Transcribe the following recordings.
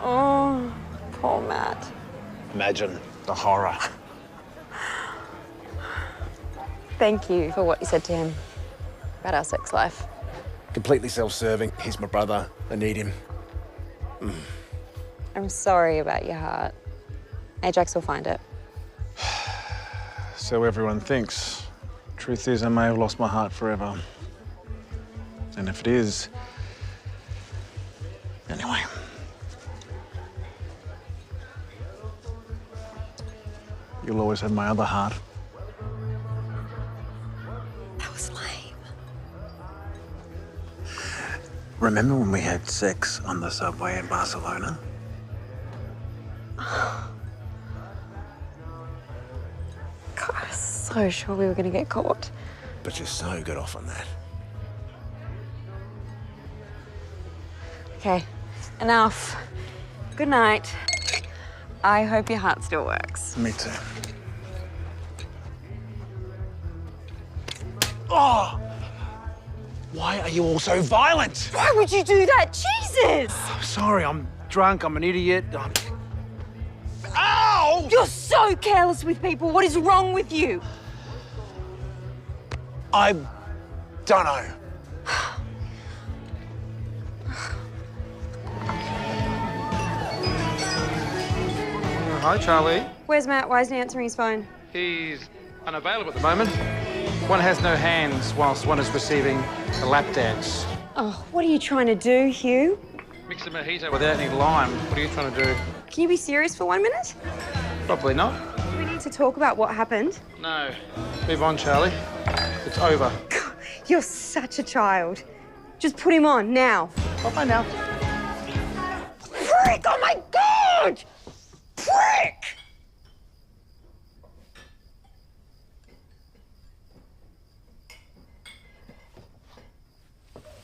Oh, poor Matt. Imagine the horror. Thank you for what you said to him about our sex life. Completely self-serving. He's my brother. I need him. I'm sorry about your heart. Ajax will find it. So everyone thinks. Truth is, I may have lost my heart forever. And if it is... Anyway. You'll always have my other heart. That was lame. Remember when we had sex on the subway in Barcelona? God, I was so sure we were going to get caught. But you're so good off on that. Okay, enough. Good night. I hope your heart still works. Me too. Oh! Why are you all so violent? Why would you do that? Jesus! I'm sorry, I'm drunk, I'm an idiot. Ow! You're so careless with people. What is wrong with you? I don't know. Hi, Charlie. Where's Matt? Why isn't he answering his phone? He's unavailable at the moment. One has no hands whilst one is receiving a lap dance. Oh, what are you trying to do, Hugh? Mix a mojito without any lime. What are you trying to do? Can you be serious for 1 minute? Probably not. We need to talk about what happened. No. Move on, Charlie. It's over. You're such a child. Just put him on, now. Bye now. Prick! Oh, my God! Prick!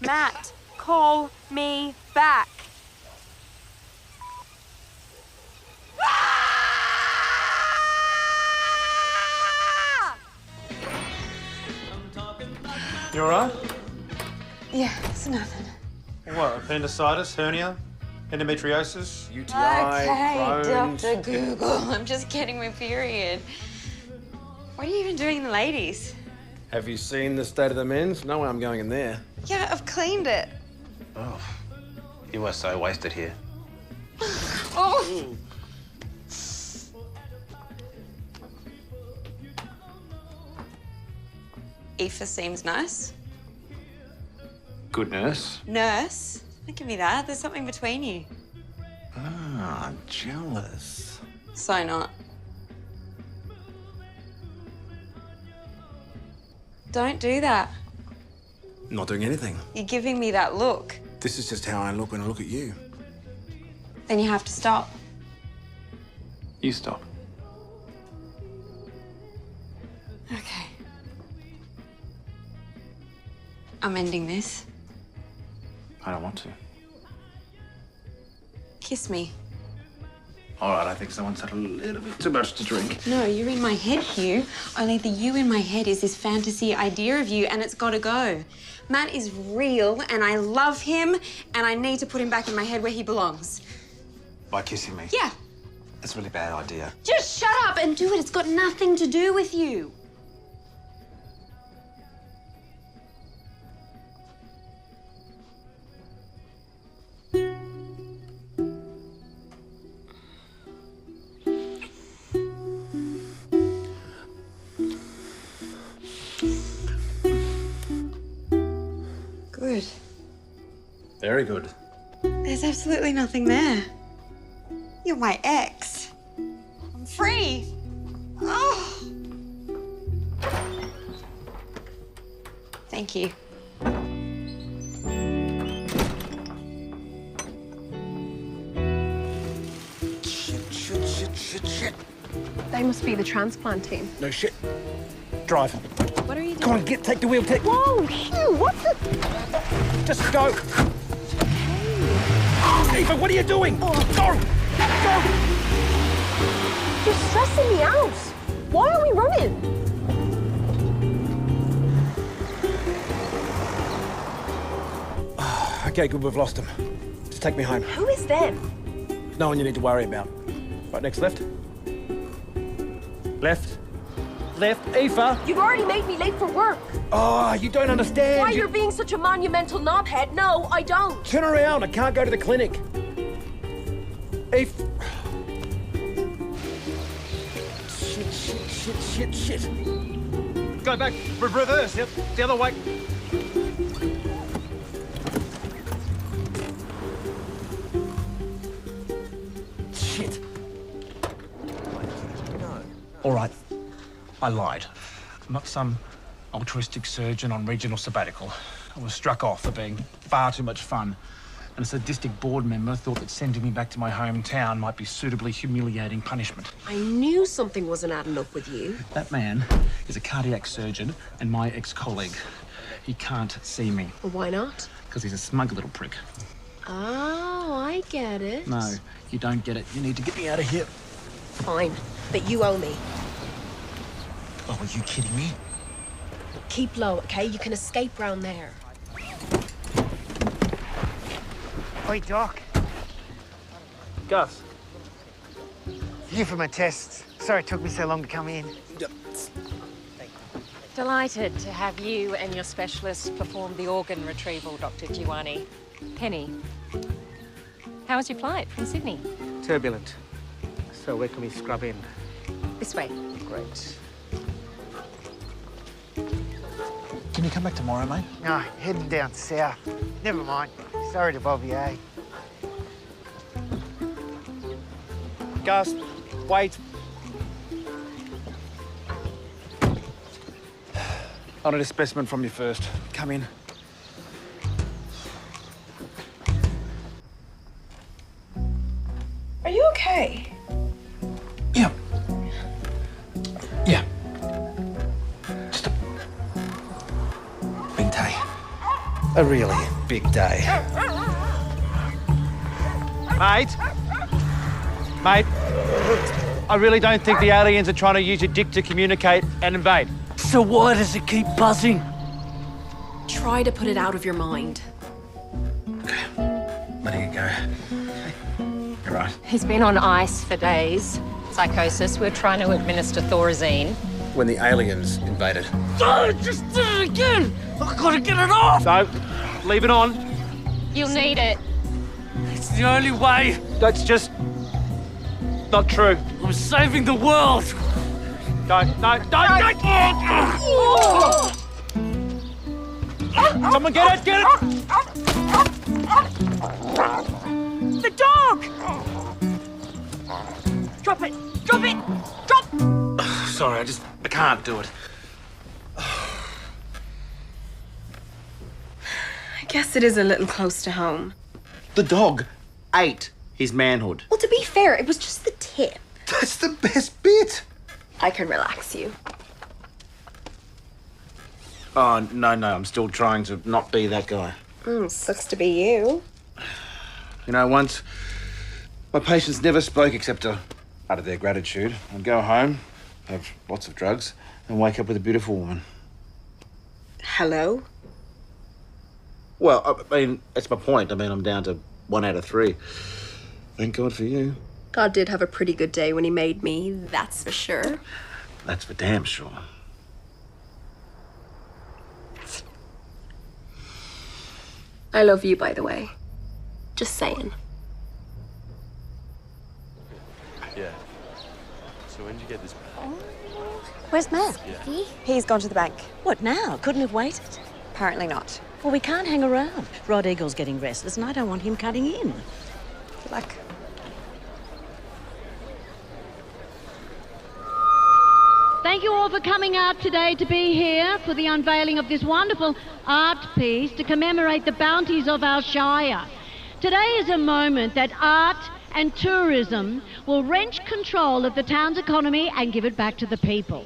Matt, call me back. You all right? Yeah, it's nothing. What, appendicitis, hernia, endometriosis? UTI, Okay, Crohn's. Dr. Google, I'm just getting my period. What are you even doing in the ladies? Have you seen the state of the men's? No way I'm going in there. Yeah, I've cleaned it. Oh, you are so wasted here. Oh! Aoife seems nice. Good nurse. Nurse? Don't give me that. There's something between you. Ah, I'm jealous. So not. Don't do that. Not doing anything. You're giving me that look. This is just how I look when I look at you. Then you have to stop. You stop. Okay. I'm ending this. I don't want to. Kiss me. All right, I think someone's had a little bit too much to drink. No, you're in my head, Hugh. Only the you in my head is this fantasy idea of you, and it's got to go. Matt is real, and I love him, and I need to put him back in my head where he belongs. By kissing me? Yeah. That's a really bad idea. Just shut up and do it. It's got nothing to do with you. Good. Very good. There's absolutely nothing there. You're my ex. I'm free. Oh. Thank you. Shit. They must be the transplant team. No shit. Drive. What are you doing? Come on, take the wheel, take... Whoa, Hugh, what the... Just go. Eva, what are you doing? Go! You're stressing me out. Why are we running? Okay, good, we've lost him. Just take me home. Who is them? No one you need to worry about. Right, next left. Left. Left. Aoife! You've already made me late for work. Oh, you don't understand. Why you're being such a monumental knobhead? No, I don't. Turn around, I can't go to the clinic. Aoife. Shit. Go back, reverse, yep, the other way. Shit. All right, I lied. I'm not some altruistic surgeon on regional sabbatical. I was struck off for being far too much fun. And a sadistic board member thought that sending me back to my hometown might be suitably humiliating punishment. I knew something wasn't adding up with you. That man is a cardiac surgeon and my ex-colleague. He can't see me. Well, why not? Because he's a smug little prick. Oh, I get it. No, you don't get it. You need to get me out of here. Fine, but you owe me. Oh, are you kidding me? Keep low, okay? You can escape round there. Oi, Doc. Gus. Here for my tests. Sorry it took me so long to come in. Delighted to have you and your specialist perform the organ retrieval, Dr. Giovanni. Penny, how was your flight from Sydney? Turbulent. So where can we scrub in? This way. Great. Can you come back tomorrow, mate? No, heading down south. Never mind. Sorry to bother you, eh? Gus, wait. I need a specimen from you first. Come in. Are you okay? Yeah. Yeah. Just a big day. A really big day. Mate, I really don't think the aliens are trying to use your dick to communicate and invade. So why does it keep buzzing? Try to put it out of your mind. Letting it go. Okay. You're right. He's been on ice for days. Psychosis. We're trying to administer Thorazine. When the aliens invaded. Oh, just did it again! I gotta get it off! So, leave it on. You'll need it. It's the only way. That's just not true. I'm saving the world. Don't. Someone get it! The dog! Drop it! Drop it! Drop! Sorry, I can't do it. I guess it is a little close to home. The dog ate his manhood. Well, to be fair, it was just the tip. That's the best bit. I can relax you. Oh, no, I'm still trying to not be that guy. Sucks to be you. You know, once my patients never spoke except out of their gratitude. I'd go home, have lots of drugs, and wake up with a beautiful woman. Hello? Well, I mean, that's my point. I mean, I'm down to 1 out of 3. Thank God for you. God did have a pretty good day when he made me, that's for sure. That's for damn sure. I love you, by the way. Just saying. Yeah. So when did you get this? Where's Matt? Yeah. He's gone to the bank. What now? Couldn't have waited? Apparently not. Well, we can't hang around. Rod Eagle's getting restless and I don't want him cutting in. Good luck. Thank you all for coming out today to be here for the unveiling of this wonderful art piece to commemorate the bounties of our Shire. Today is a moment that art and tourism will wrench control of the town's economy and give it back to the people.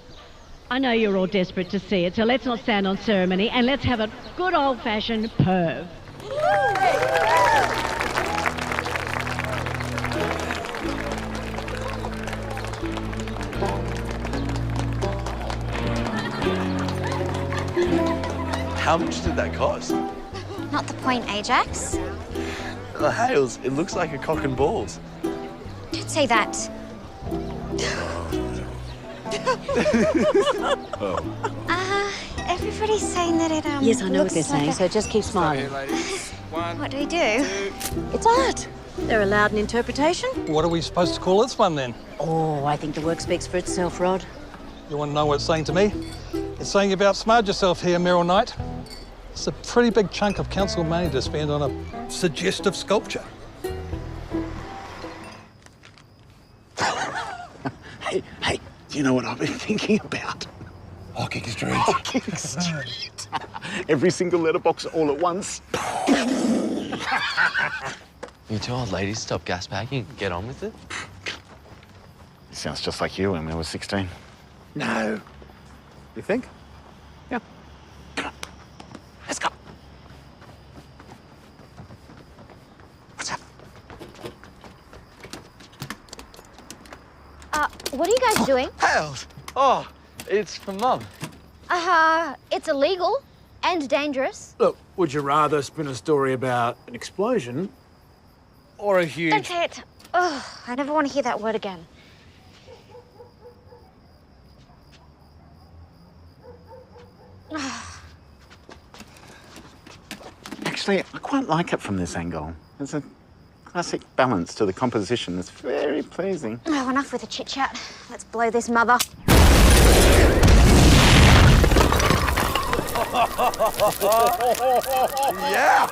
I know you're all desperate to see it, so let's not stand on ceremony and let's have a good old-fashioned perv. How much did that cost? Not the point, Ajax. Hales, it looks like a cock and balls. Don't say that. Everybody's saying that it, Yes, I know what looks they're saying, like so just keep smiling. What do we do? It's art. They're allowed an interpretation. What are we supposed to call this one, then? Oh, I think the work speaks for itself, Rod. You want to know what it's saying to me? It's saying you've outsmarted yourself here, Meryl Knight. It's a pretty big chunk of council money to spend on a suggestive sculpture. Hey, do you know what I've been thinking about? Hocking Street. Hocking Street. Every single letterbox all at once. You two old ladies stop gas packing and get on with it? It sounds just like you when we were 16. No. You think? Yeah. Let's go. What's up? What are you guys doing? Hales! Oh, it's for Mum. It's illegal and dangerous. Look, would you rather spin a story about an explosion or a huge... Don't say it. Ugh, I never want to hear that word again. Actually, I quite like it from this angle. There's a classic balance to the composition that's very pleasing. Oh, enough with the chit-chat. Let's blow this mother. Yeah!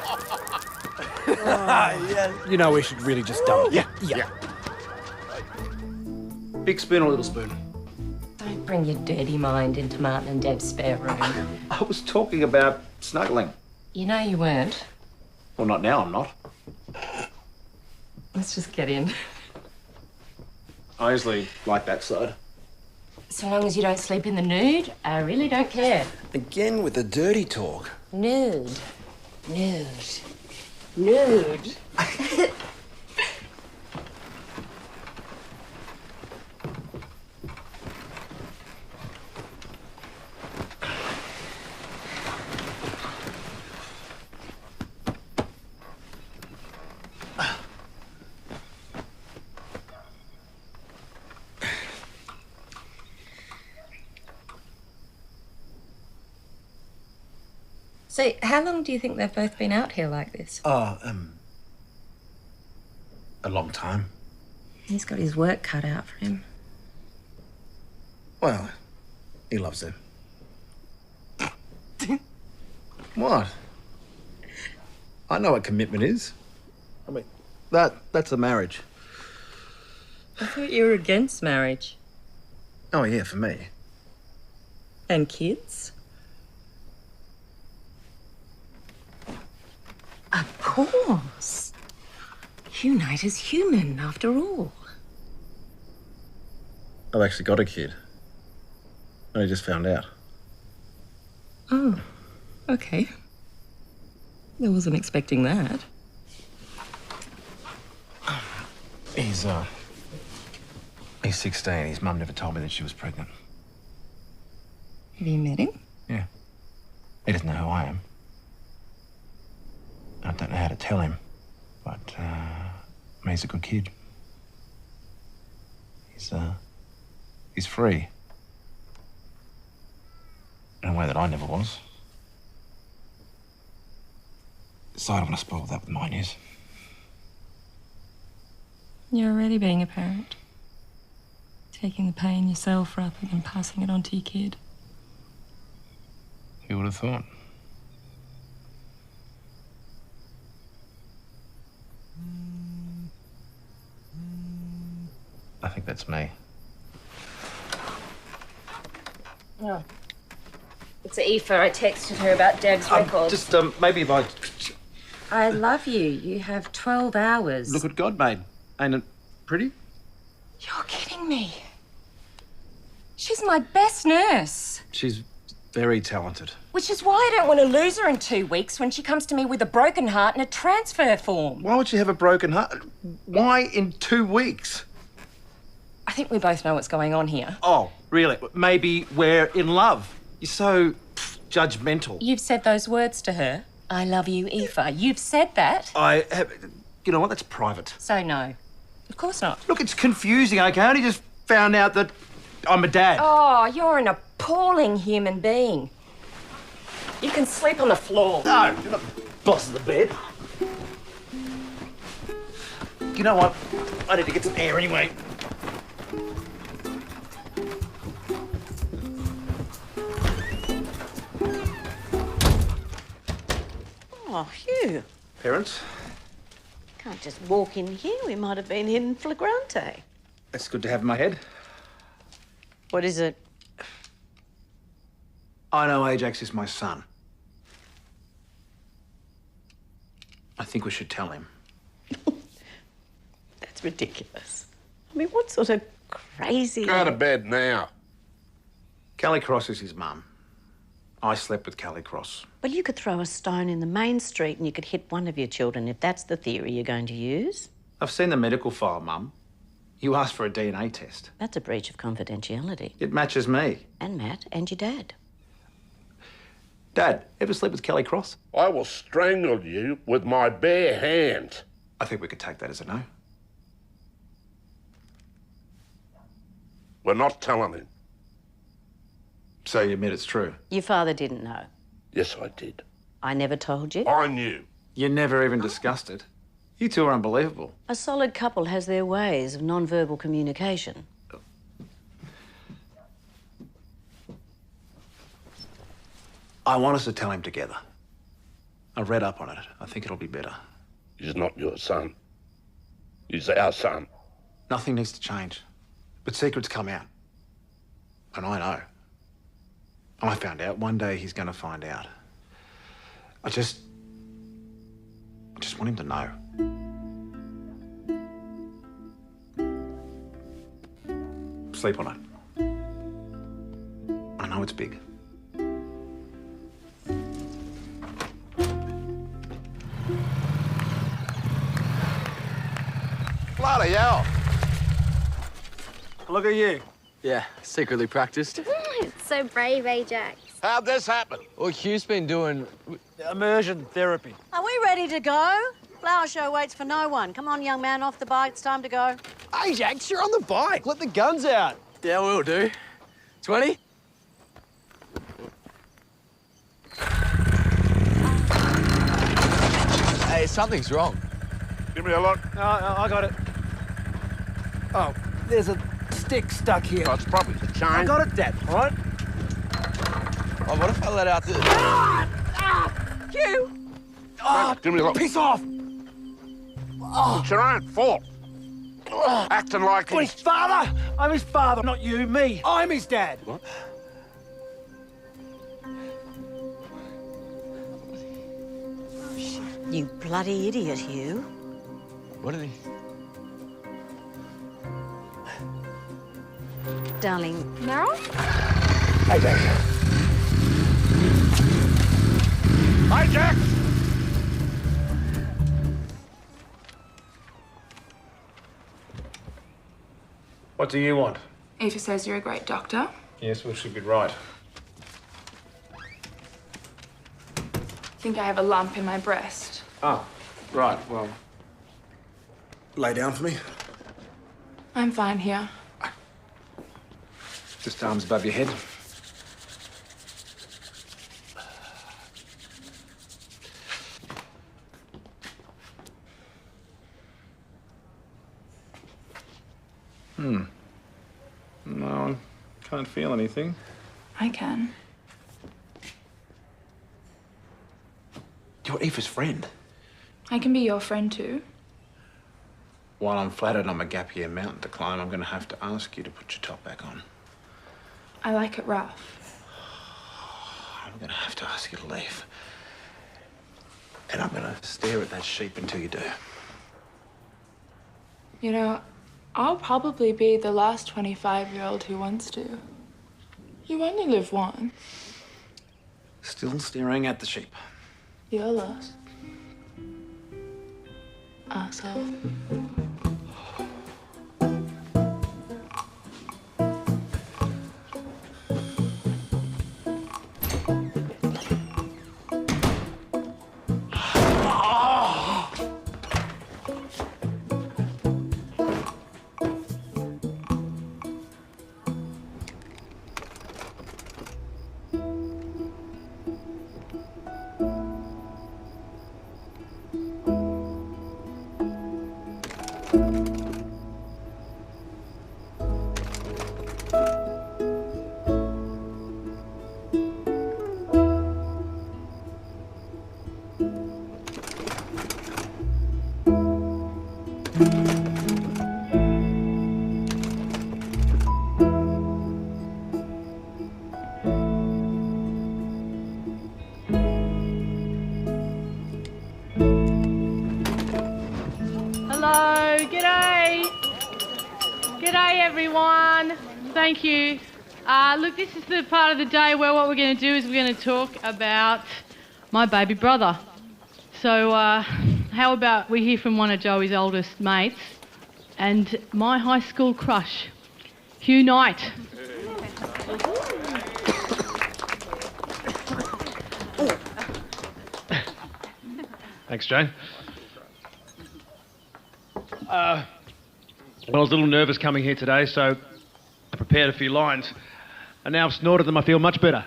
Yeah. You know, we should really just dump it. Yeah. Big spoon or little spoon? Don't bring your dirty mind into Martin and Deb's spare room. I was talking about snuggling. You know you weren't. Well, not now, I'm not. Let's just get in. I usually like that side. So long as you don't sleep in the nude, I really don't care. Again with the dirty talk. Nude. Nude. Nude. So, how long do you think they've both been out here like this? Oh, a long time. He's got his work cut out for him. Well, he loves it. What? I know what commitment is. I mean, that's a marriage. I thought you were against marriage. Oh, yeah, for me. And kids? Of course. Hugh Knight is human, after all. I've actually got a kid. I just found out. Oh, okay. I wasn't expecting that. He's 16. His mum never told me that she was pregnant. Have you met him? Yeah. He doesn't know who I am. I don't know how to tell him, but he's a good kid. He's free. In a way that I never was. So I don't want to spoil that with my news. You're already being a parent. Taking the pain yourself rather than passing it on to your kid. Who would have thought? I think that's me. Oh. It's Aoife. I texted her about Deb's records. Just, maybe if I... I love you. You have 12 hours. Look what God made. Ain't it pretty? You're kidding me. She's my best nurse. She's very talented. Which is why I don't want to lose her in 2 weeks when she comes to me with a broken heart and a transfer form. Why would she have a broken heart? Why in 2 weeks? I think we both know what's going on here. Oh, really? Maybe we're in love. You're so judgmental. You've said those words to her. I love you, Aoife. You've said that. I have... You know what? That's private. So no. Of course not. Look, it's confusing, okay? I only just found out that I'm a dad. Oh, you're an appalling human being. You can sleep on the floor. No, you're not boss of the bed. You know what? I need to get some air anyway. Oh, Hugh. Parents? Can't just walk in here. We might have been in flagrante. It's good to have in my head. What is it? I know Ajax is my son. I think we should tell him. That's ridiculous. I mean, what sort of crazy... Go to bed now. Callie Cross is his mum. I slept with Callie Cross. Well, you could throw a stone in the main street and you could hit one of your children if that's the theory you're going to use. I've seen the medical file, Mum. You asked for a DNA test. That's a breach of confidentiality. It matches me. And Matt and your dad. Dad, ever sleep with Callie Cross? I will strangle you with my bare hands. I think we could take that as a no. We're not telling him. So you admit it's true? Your father didn't know. Yes, I did. I never told you. I knew. You never even discussed it. You two are unbelievable. A solid couple has their ways of non-verbal communication. I want us to tell him together. I read up on it. I think it'll be better. He's not your son. He's our son. Nothing needs to change. But secrets come out. And I know. I found out. One day he's going to find out. I just want him to know. Sleep on it. I know it's big. Bloody hell. Look at you. Yeah, secretly practiced. It's so brave, Ajax. How'd this happen? Well, Hugh's been doing... Immersion therapy. Are we ready to go? Flower show waits for no one. Come on, young man, off the bike. It's time to go. Ajax, you're on the bike. Let the guns out. Yeah, we'll do. 20? Hey, something's wrong. Give me a look. I got it. Oh, there's a stick stuck here. Oh, it's probably the chain. I got it, Dad, all right? Oh, what if I let out the... Hugh! Oh, give me a look. Piss off! Oh. It's your own fault. Acting like What, his father? I'm his father, not you, me. I'm his dad. What? You bloody idiot, Hugh. What did he... Darling. Meryl? Ajax. Ajax! What do you want? Aoife says you're a great doctor. Yes, well, she'd be right. I think I have a lump in my breast. Oh, right, well... Lay down for me. I'm fine here. Just arms above your head. No, I can't feel anything. I can. You're Aoife's friend. I can be your friend too. While I'm flattered I'm a gap year mountain to climb, I'm going to have to ask you to put your top back on. I like it rough. I'm going to have to ask you to leave. And I'm going to stare at that sheep until you do. You know, I'll probably be the last 25-year-old who wants to. You only live once. Still staring at the sheep. You're lost. Asshole. G'day. G'day, everyone. Thank you. Look, this is the part of the day where what we're going to do is we're going to talk about my baby brother. So, how about we hear from one of Joey's oldest mates and my high school crush, Hugh Knight. Thanks, Jane. I was a little nervous coming here today, so I prepared a few lines. And now I've snorted them, I feel much better.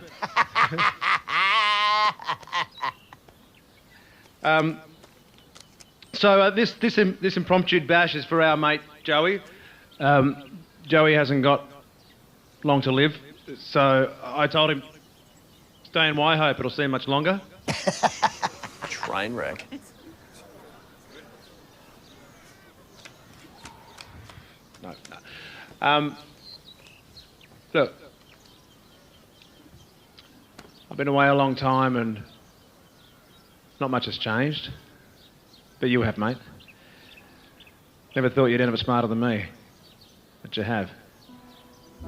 This impromptu bash is for our mate Joey. Joey hasn't got long to live, so I told him, stay in Waihope, it'll seem much longer. Train wreck. No. Look, I've been away a long time and not much has changed. But you have, mate. Never thought you'd end up smarter than me. But you have.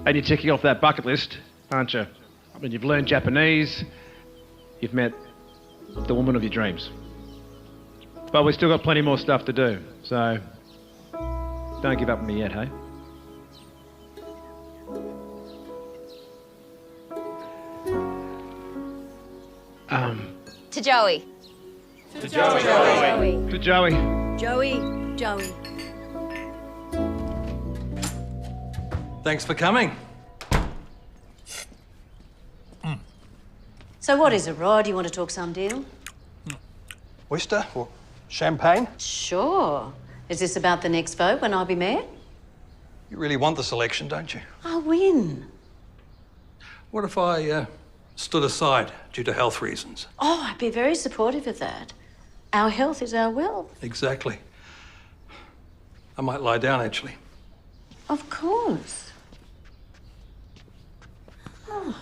And you're ticking off that bucket list, aren't you? I mean, you've learned Japanese, you've met the woman of your dreams. But we've still got plenty more stuff to do, so don't give up on me yet, hey? To Joey. To Joey. Joey. To Joey. Joey. Thanks for coming. So what is it, Rod? You want to talk some deal? Oyster or champagne? Sure. Is this about the next vote when I'll be mayor? You really want this election, don't you? I'll win. What if I stood aside due to health reasons? Oh, I'd be very supportive of that. Our health is our wealth. Exactly. I might lie down, actually. Of course. Oh.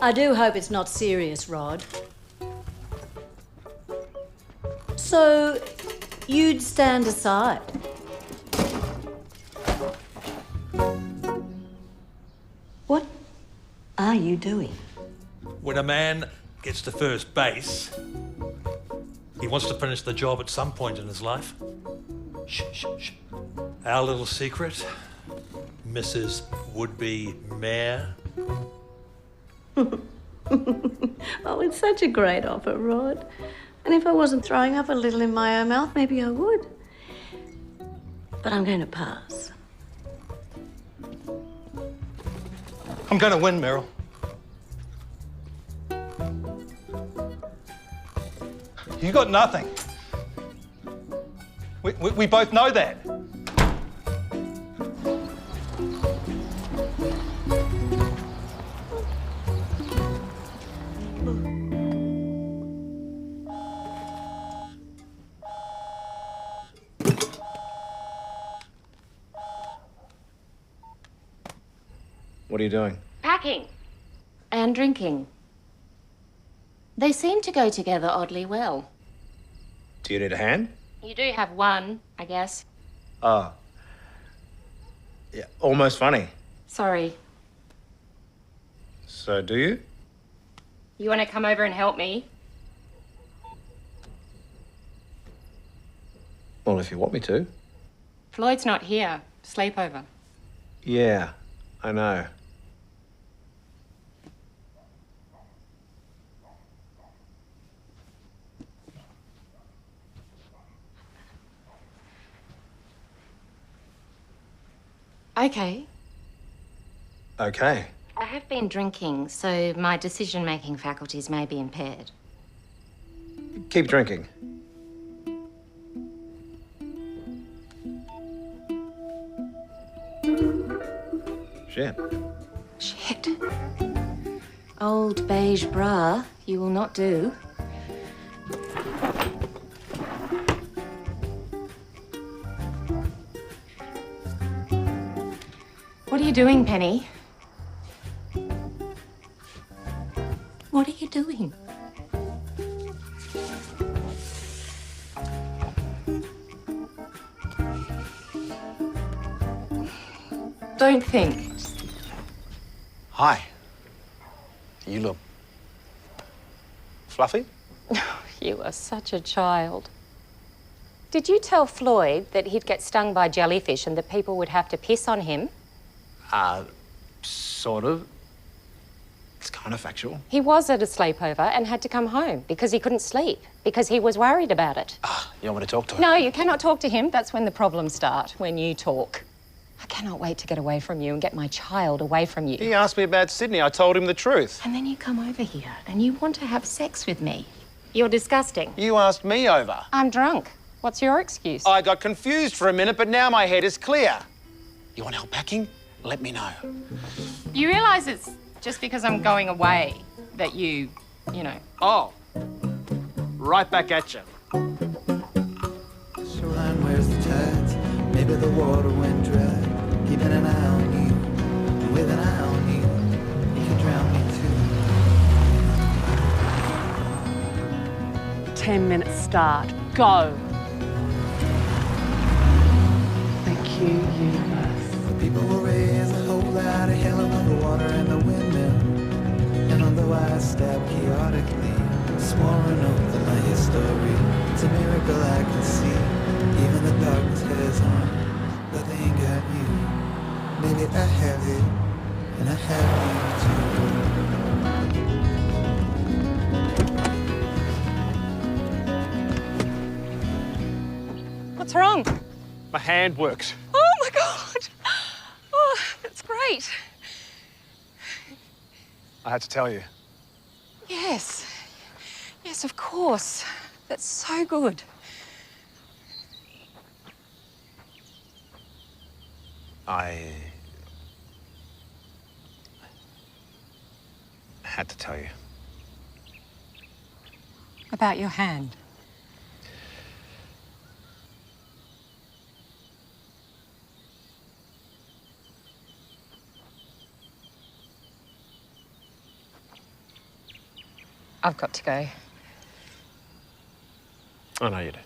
I do hope it's not serious, Rod. So, you'd stand aside? What are you doing? When a man gets to first base, he wants to finish the job at some point in his life. Shh, shh, shh. Our little secret, Mrs. Would-be Mayor. Oh, it's such a great offer, Rod. And if I wasn't throwing up a little in my own mouth, maybe I would. But I'm going to pass. I'm going to win, Meryl. You got nothing. We both know that. What are you doing? Packing. And drinking. They seem to go together oddly well. Do you need a hand? You do have one, I guess. Oh. Yeah, almost funny. Sorry. So do you? You want to come over and help me? Well, if you want me to. Floyd's not here. Sleepover. Yeah, I know. Okay. Okay. I have been drinking, so my decision-making faculties may be impaired. Keep drinking. Shit. Shit. Old beige bra, you will not do. What are you doing, Penny? What are you doing? Don't think. Hi. You look fluffy. You are such a child. Did you tell Floyd that he'd get stung by jellyfish and that people would have to piss on him? Sort of. It's kind of factual. He was at a sleepover and had to come home because he couldn't sleep, because he was worried about it. You want me to talk to her? No, you cannot talk to him. That's when the problems start, when you talk. I cannot wait to get away from you and get my child away from you. He asked me about Sydney. I told him the truth. And then you come over here and you want to have sex with me. You're disgusting. You asked me over. I'm drunk. What's your excuse? I got confused for a minute, but now my head is clear. You want help packing? Let me know. You realise it's just because I'm going away that you know. Oh, right back at you. Shoreline, where's the tides? Maybe the water went dry. Keeping an eye on you, and with an eye on you, you can drown me too. 10 minutes start. Go. Thank you, universe. The people will raise a whole lot of hell above the water and the windmill. And although I stab chaotically, sworn oath in my history, it's a miracle I can see. Even the darkness has on, but they ain't got you. Maybe I have it, and I have you too. What's wrong? My hand works. Oh my God! Oh, that's great. I had to tell you. Yes. Yes, of course. That's so good. I had to tell you. About your hand. I've got to go. I know you do.